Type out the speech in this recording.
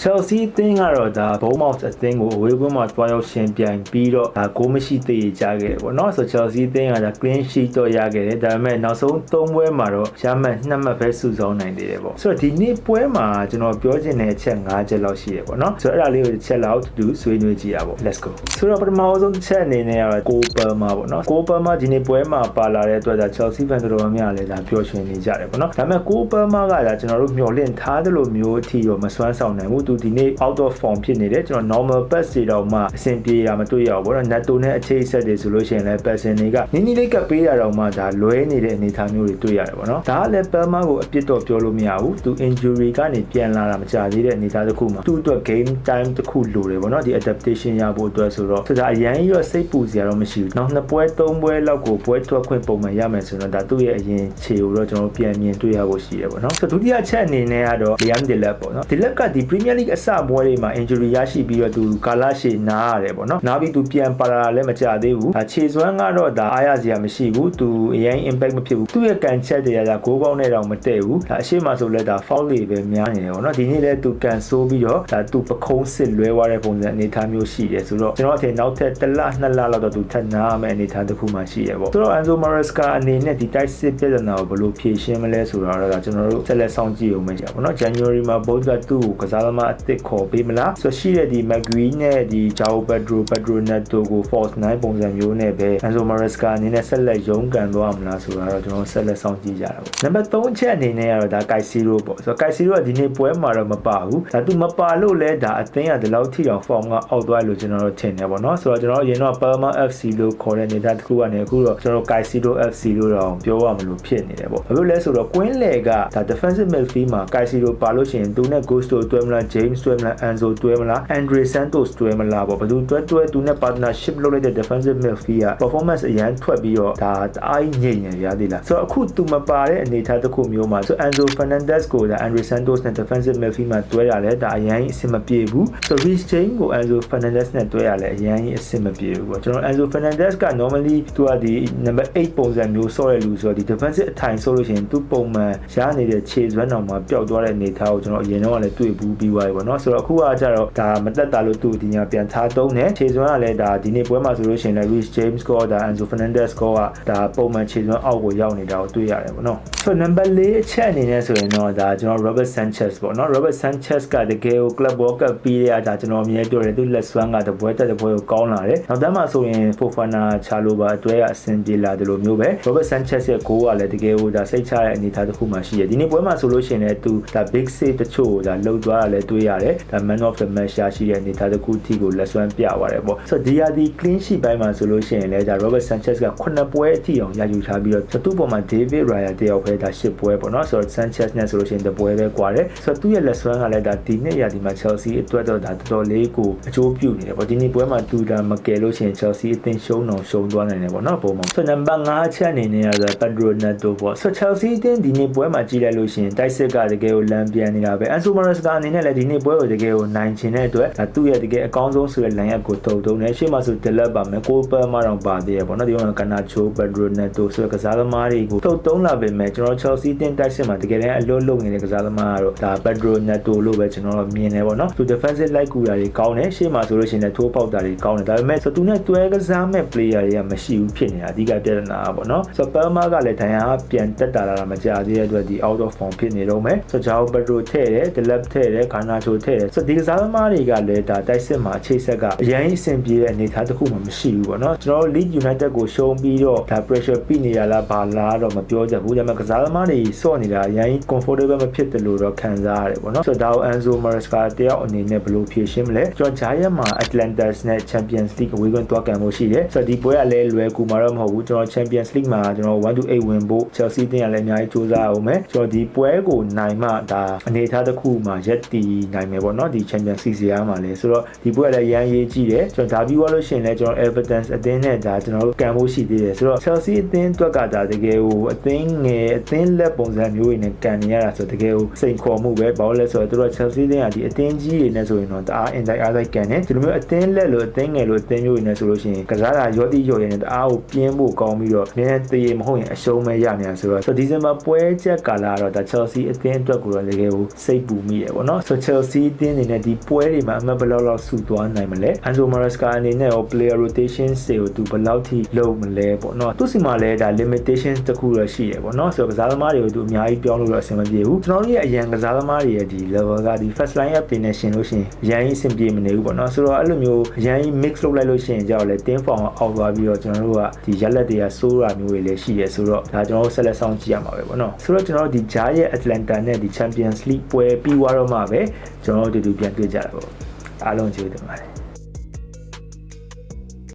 Chelsea အသင်းကတော့ဒါ Bournemouth အသင်းကိုအဝေးကွင်းမှာတွားရောက်ရှင်ပြိုင်ပြီးတော့ဒါဂိုးမရှိသေးရကြခဲ့တယ်ပေါ့နော်ဆို Chelsea အသင်းကဒါ clean sheet တော့ရခဲ့တယ်ဒါပေမဲ့နောက်ဆုံး3ပွဲမှာတော့ရမှတ်2မှတ်ပဲစုဆောင်းနိုင်သေးတယ်ပေါ့ဆိုတော့ဒီနေ့ပွဲမှာကျွန်တော်ပြောချင်တဲ့အချက်5ချက်လောက်ရှိရပေါ့နော်ဆိုတော့အဲ့ဒါလေးကိုတစ်ချက်လောက်တူဆွေးနွေးကြည့်ရပါ Let's go ဆိုတော့ပထမဆုံးတစ်ချက်အနေနဲ့ကတော့ကိုပါမာပေါ့နော်ကိုပါမာဒီနေ့ပွဲမှာပါလာတဲ့အတွက်ဒါ Chelsea fan တော်တော်များများလည်းဒါပျော်ရွှင်နေကြတယ်ပေါ့နော်ဒါပေမဲ့ကိုပါမာကဒါကျွန်တော်တို့မျှော်လင့်ထားသလိုမျိုးအထိတော့မစွမ်းဆောင်နိုင်ဘူးသူဒီနေ့ out of form ဖြစ်နေတယ်ကျွန်တော် normal pass တွေတော့မှအဆင်ပြေတာမတွေ့ရဘူးပေါ့နော် netto နဲ့အခြေဆက်တွေဆိုလို့ရှိရင်လည်း passing တွေကနင်းနီးလေးကပေးရတော့မှဒါလွဲနေတဲ့အနေအထားမျိုးတွေတွေ့ရတယ်ပေါ့နော်ဒါကလည်း Palmer ကိုအပြစ်တော့ပြောလို့မရဘူးသူ injury ကနေပြန်လာတာမကြသေးတဲ့အနေအထားတစ်ခုမှာသူ့အတွက် game time တစ်ခုလိုတယ်ပေါ့နော်ဒီ adaptation ရဖို့အတွက်ဆိုတော့ဒါအရင်ကြီးတော့စိတ်ပူစရာတော့မရှိဘူးနောက်2ပွဲ3ပွဲလောက်ကိုပွဲထွက်ခွင့်ပုံမှန်ရမယ်ဆိုတော့ဒါသူ့ရဲ့အရင်ခြေကိုတော့ကျွန်တော်ပြန်မြင်တွေ့ရဖို့ရှိတယ်ပေါ့နော်ဆိုတော့ဒုတိယချက်အနေနဲ့ကတော့ Liam Delap ပေါ့နော် Delap ကဒီ Premier League အစပွဲတွေမှာ injury ရရှိပြီးတော့သူကာလရှည်နားရတယ်ပေါ့နော်နားပြီးသူပြန်ပါလာလည်းမကြသေးဘူးခြေစွမ်းကတော့ဒါအားရစရာမရှိဘူးသူအရင် impact မဖြစ်ဘူးသူ့ရဲ့ကန်ချက်တွေကဒါဂိုးပေါက်နဲ့တော့မတည့်ဘူးဒါအရှိမဆိုလဲဒါ foul တွေပဲများနေတယ်ပေါ့နော်ဒီနေ့လည်းသူကန်ဆိုးပြီးတော့ဒါသူပခုံးစစ်လွဲသွားတဲ့ပုံစံအနေအထားမျိုးရှိတယ်ဆိုတော့ကျွန်တော်အထင်နောက်ထပ်1လ2လလောက်တော့သူထပ်နားမယ်အနေအထားတစ်ခုမှရှိရပေါ့ဆိုတော့ Enzo Maresca အနေနဲ့ဒီတိုက်စစ်ပြဿနာကိုဘယ်လိုဖြေရှင်းမလဲဆိုတာတော့ကျွန်တော်တို့ဆက်လက်ဆောင်ကြည့်အောင်မယ်ကြာပေါ့နော် January မှာ Bolt ကသူ့ကိုကစားသမားအသစ်ခေါ်ပေးမလားဆိုရှိတဲ့ဒီ McGree နဲ့ဒီ Joao Pedro Neto ကို false 9ပုံစံမျိုးနဲ့ပဲ Enzo Maresca အနေနဲ့ဆက်လက်ရုန်းကန်သွားမလားဆိုတာတော့ကျွန်တော်ဆက်လက်ဆောင်ကြည့်ကြတာပေါ့နံပါတ်3ချက်အနေနဲ့ကတော့ဒါ Caicedo ပေါ့ဆိုတော့ Caicedo ကဒီနေ့ပွဲမှာတော့မပါဘူးဒါသူမပါလို့လဲဒါအသင်းကဒီလောက်ထိအောင် form ကအောက်သွားလို့ကျွန်တော်တို့ထင်တယ်ပေါ့နော်ဆိုတော့ကျွန်တော်အရင်တော့ Palma FC လို့ခေါ်တဲ့နေတာတစ်ခုကနေအခုတော့ကျွန်တော် Caicedo FC လို့တော့ပြောရမလို့ဖြစ်နေတယ်ပေါ့ဘာလို့လဲဆိုတော့ကွင်းလေကဒါ defensive midfield မှာ Caicedo ပါလို့ရှိရင်သူနဲ့ Gusto တွဲမလား James တွဲမလား Enzo တွဲမလား Andre Santos တွဲမလားပေါ့ဘယ်သူတွဲသူနဲ့ partnership လုပ်လိုက်တဲ့ defensive midfield က performance အရန်ထွက်ပြီးတော့ဒါအားငြိမ်နေရသေးလားဆိုတော့အခုသူမပါတဲ့အနေအထားတစ်ခုမျိုးမှာဆို Enzo Fernandez ကိုဒါ Andre Santos နဲ့ defensive midfield မှာတွဲရတယ်ဒါအရန်အဆင်မပြေဘူးဆို Reece James ကို Enzo Fernandez နဲ့တွဲရတယ်အရန်အဆင်မပြေဘူးပေါ့ကျွန်တော် Enzo Fernandez က normally သူကဒီ number 8ပုံစံမျိုးဆော့ရလူဆိုတော့ဒီ defensive အထိုင်ဆော့လို့ရှိရင်သူပုံမှန်ရနေတဲ့ခြေစွမ်းတော်မှာပျောက်သွားတဲ့အနေအထားကိုကျွန်တော်အရင်တော့လည်းတွေ့ဘူးပြီးသွားပြီပေါ့နော်ဆိုတော့အခုကကြတော့ဒါမတက်တာလို့သူဒီညာပြန်ထားတုံးတယ်ခြေစွမ်းကလည်းဒါဒီနေ့ပွဲမှာဆိုလို့ရှိရင်လည်း Reece James ကဒါ Enzo Fernandez ကဒါပုံမှန်ခြေစွမ်းအောက်ကိုရောက်နေတာကိုတွေ့ရတယ်ပေါ့နော်ဆိုတော့ number 4အချက်အနေနဲ့ဆိုရင်တော့ဒါကျွန်တော် Robert Sanchez ပေါ့နော် Robert Sanchez ကတကယ်ကို Club World Cup ပြီးရတာကျွန်တော်အမြဲပြောတယ်သူလက်စွမ်းကတပွဲတက်တပွဲကိုကောင်းလာတယ်နောက်တန်းမှာဆိုရင် Fofana Chalobah အတွဲကအဆင်ပြေလာတယ်လို့မျိုးပဲ Robert Sanchez ရဲ့ goal ကလည်းတကယ်ကိုဒါစိတ်ချတဲ့အနေအထားတစ်ခုမှရှိတယ်ဒီနေ့ပွဲမှာဆိုလို့ရှိရင်လည်းသူဒါ big save တချို့ဒါလှုပ်သွားတာလည်းတွေ့ရတယ်ဒါ man of the match ရရှိတဲ့အနေအထားတစ်ခုထိကိုလက်စွမ်းပြသွားတယ်ပေါ့ဆိုတော့ဒီ clean sheet ဘိုင်းမှာဆိုလို့ရှိရင်လည်းဒါ Robert Sanchez က9ပွဲအထိအောင်ရယူထားပြီးတော့သူ့ပေါ်မှာ David Raya တယောက်ပဲဒါ10ပွဲပေါ့နော်ဆိုတော့ Sanchez နဲ့ဆိုလို့ရှိရင်တပွဲပဲကွာတယ်ဆိုတော့သူ့ရဲ့လက်စွမ်းကလည်းဒါဒီနေ့ရာဒီမှာ Chelsea အတွက်တော့ဒါတော်တော်လေးကိုအကျိုးပြုနေတယ်ပေါ့ဒီနေ့ပွဲမှာသူဒါမကယ်လို့ရှိရင် Chelsea အသင်းရှုံးတော့ရှုံးသွားနိုင်တယ်ပေါ့နော်ပုံမှန်ဆိုတော့ number 5ချက်အနေနဲ့ကတော့ Pedro Neto ပေါ့ဆိုတော့ Chelsea အသင်းဒီနေ့ပွဲမှာကြည့်လိုက်လို့ရှိရင်တိုက်စစ်ကတကယ်ကိုလမ်းပြန်နေတာပဲ Enzo Maresca အနေနဲ့လည်းဒီနေ့ပွဲကိုတကယ်ကိုနိုင်ချင်တဲ့အတွက်ဒါသူ့ရဲ့တကယ်အကောင်းဆုံးဆိုတဲ့ line up ကိုတုံနေရှေ့မှာဆို Delap ပါမယ်ကိုပါမာတော့ပါသေးရပေါ့နော်ဒီမှာ Garnacho Pedro Neto ဆိုတဲ့ကစားသမားတွေကိုတုံလာပေမဲ့ကျွန်တော် Chelsea အသင်းတိုက်စစ်မှာတကယ်လည်းအလွတ်လုံနေတဲ့ကစားသမားကတော့ဒါ Pedro Neto လို့ပဲကျွန်တော်တို့မြင်နေပေါ့နော်သူ defensive လိုက်ကူတာတွေကောင်းတယ်ရှေ့မှာဆိုလို့ရှိရင်လည်းထိုးပေါက်တာတွေကောင်းတယ်ဒါပေမဲ့ဆိုသူနဲ့တွဲကစားမဲ့ player တွေကမရှိဘူးဖြစ်နေတာအဓိကပြဿနာပေါ့နော်ဆိုတော့ Palma ကလည်းဒဏ်ရာပြန်တက်တာလာမကြသေးတဲ့အတွက်ဒီ out of form ဖြစ်နေတော့မယ်ဆိုတော့ Joao Pedro ထည့်တယ် Delap ထည့်တယ် Garnacho ထည့်တယ်ဆိုတော့ဒီကစားသမားတွေကလည်းဒါတိုက်စစ်မှာအခြေဆက်ကအရင်အဆင်ပြေတဲ့အနေအထားတစ်ခုမှမရှိဘူးပေါ့နော်ကျွန်တော်တို့ Leeds United ကိုရှုံးပြီးတော့ဒါ pressure ပြနေရလားဘာလားတော့မပြောကြဘူးဒါပေမဲ့ကစားသမားတွေစော့နေတာအရင် comfortable မဖြစ်တယ်လို့တော့ခံစားရတယ်ပေါ့နော်ဆိုတော့ဒါ Enzo Maresca တယောက်အနေနဲ့ဘယ်လိုဖြေရှင်းမလဲကျွန်တော်ဂျာယက်မှာ Atlantis နဲ့ Champions League အဝေးကွင်းတွားကန်ဖို့ရှိတယ်ဆိုတော့ဒီပွဲကလည်းလွယ်ကူမှာတော့မဟုတ်ဘူးကျွန်တော် Champions League မှာကျွန်တော်1-8ဝင်ဖို့ Chelsea တင်ရလည်းအများကြီးစူးစမ်းအောင်မယ်ကျွန်တော်ဒီပွဲကိုနိုင်မှဒါအနေအထားတစ်ခုမှာရက်တီနိုင်မယ်ပေါ့နော်ဒီ Champions League ဇာတ်မှာလည်းဆိုတော့ဒီပွဲကလည်းရမ်းရေးကြည့်တယ်ကျွန်တော်ဒါပြီးသွားလို့ရှိရင်လည်းကျွန်တော် Everton အသင်းနဲ့ဒါကျွန်တော်တို့ကန်ဖို့ရှိသေးတယ်ဆိုတော့ Chelsea အသင်းအတွက်ကဒါတကယ်ကိုအသင်းငယ်အသင်းလက်ပုံစံမျိုးတွေနဲ့ကန်နေရတာဆိုတကယ်ကိုစိန်ခေါ်မှုပဲဘာလို့လဲဆိုတော့တို့ Chelsea အသင်းကဒီအသင်းကြီးတွေနဲ့ဆိုရင်တော့တအား inside outside ကန်တယ်ဒီလိုမျိုးအသင်းလက်လို့အသင်းငယ်လို့အသင်းမျိုးတွေနဲ့ဆိုလို့ရှိရင်ကစားတာရောတိရော်ရနေတအားကိုပြင်းဖို့ကောင်းပြီးတော့နည်းနည်းတရေမဟုတ်ရင်အရှုံးမဲ့ရနေတာဆိုတော့ဒီဇင်ဘာပွဲချက်ကာလကတော့ဒါ Chelsea အသင်းအတွက်ကိုတော့တကယ်ကိုစိတ်ပူမိတယ်ပေါ့နော်ဆိုတော့ Chelsea အသင်းအနေနဲ့ဒီပွဲတွေမှာအမှတ်ဘယ်လောက်ဆူသွားနိုင်မလဲ Enzo Maresca အနေနဲ့ရော player rotation တွေကိုသူဘယ်လောက်ထိလုပ်မလဲပေါ့နော်သူစီမှာလည်းဒါ limitation တခုတော့ရှိရပေါ့နော်ဆိုတော့ကစားသမားတွေကိုသူအများကြီးပြောင်းလို့တော့အဆင်မပြေဘူးကျွန်တော်တို့ရဲ့အရန်ကစားသမားတွေရဲ့ဒီ level ကဒီ first line up တွေနဲ့ရှင်လို့ရှိရင်အရန်ကြီးအဆင်ပြေမနေဘူးပေါ့နော်ဆိုတော့အဲ့လိုမျိုးအရန်ကြီး mix လုပ်လိုက်လို့ရှိရင်ကြောက်လဲတင်းဖောင်အောက်သွားပြီးတော့ကျွန်တော်တို့ကဒီရက်လက်တွေကစိုးတာမျိုးတွေလည်းရှိရဲဆိုတော့ဒါကျွန်တော်တို့ဆက်လက်ဆောင်ကြည့်ရမှာပဲပေါ့နော်ဆိုတော့ကျွန်တော်တို့ဒီ Jar ရဲ့ Atlanta နဲ့ဒီ Champions League ပွဲပြီးသွားတော့မှပဲကျွန်တော်တို့ဒီပြန်တွေ့ကြတာပေါ့အားလုံးကျေးဇူးတင်ပါတယ်